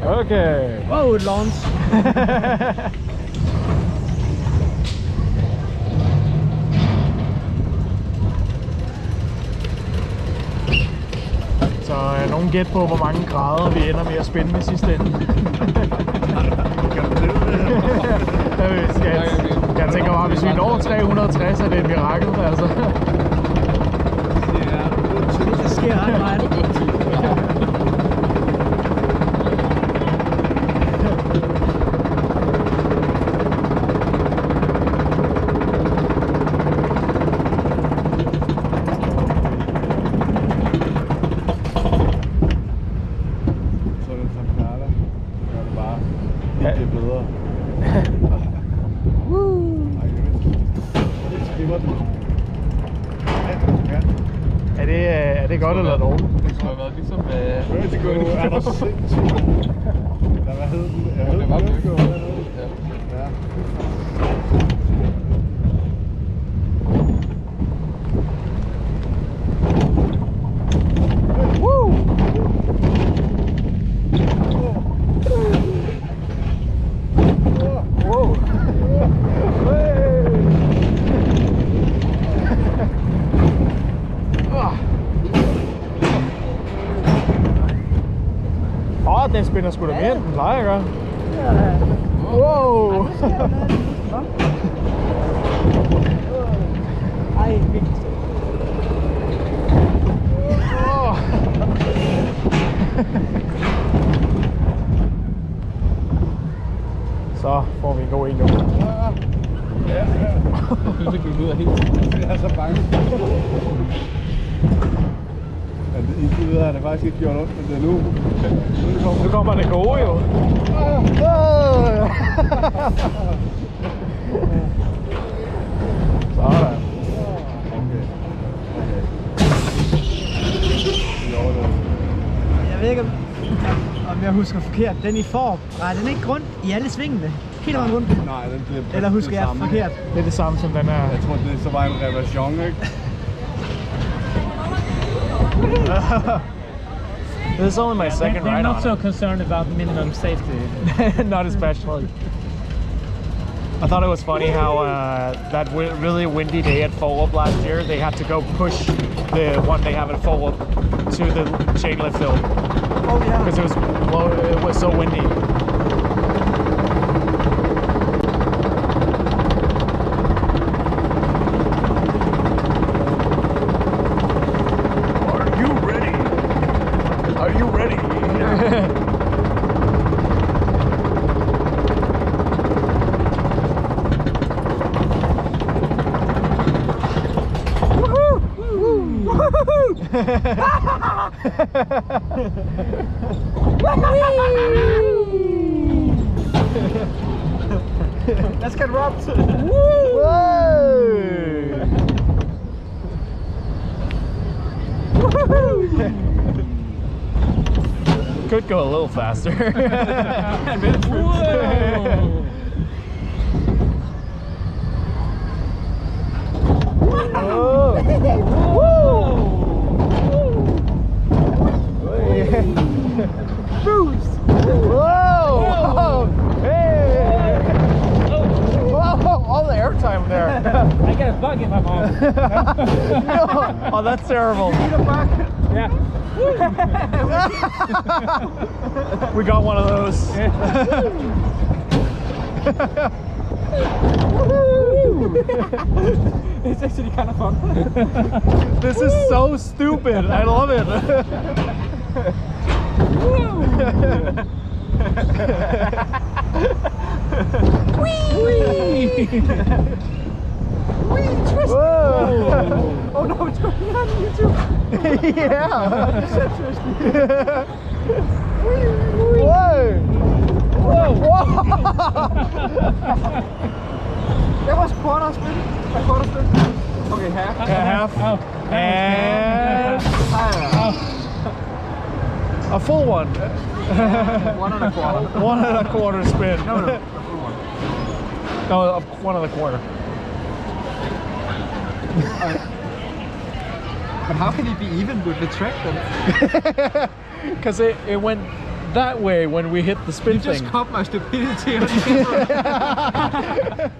Okay. Whoa, it launch. Så nogen gæt på, hvor mange grader vi ender med at spænde med sidste ende. Jeg tænker bare, hvis vi når 360, er det et mirakel, altså. Det sker ret meget. Er det godt eller dårligt? Det kunne have været ligesom Vertigo er der sindssygt. Hvad hed den? Det var Vertigo. Ja. Den spænder sgu da mere, end den plejer at gøre. Wow! Ej, vildt. Så får vi en god en nu. Jeg synes ikke, du lyder helt. Jeg er så bange. Indtil videre har det faktisk ikke gjort ondt, men det er nu. Nu kommer det gode jo. Sådan. Jeg ved ikke, om jeg husker forkert. Den I får, nej, den er ikke rundt i alle svingene. Helt rundt. Nej, den bliver Eller husker jeg forkert? Det er det samme som den her. Jeg tror, det så var en reversion, ikke? This is only my second ride I'm not on so it. concerned about minimum safety. Not especially. I thought it was funny how that really windy day at Follow-Up last year, they had to go push the one they have at Follow-Up to the chain lift hill. Oh yeah. Because it was so windy. Let's get robbed. Could go a little faster. Boost. Whoa! Hey! Whoa! All the airtime there. I got a bug in my mouth. No. Oh, that's terrible. Yeah. We got one of those. It's actually kind of fun. This is so stupid. I love it. Whoa. Oh no, it's going on YouTube. Yeah. Whoa. Whoa. That was quarter spin. A quarter spin. Okay, half. Half. And a full one. 1 1/4. 1 1/4 spin. No, a full one. No, 1 1/4. But how can it be even with the track then? Because it went that way when we hit the spin You thing. just caught my stupidity on camera.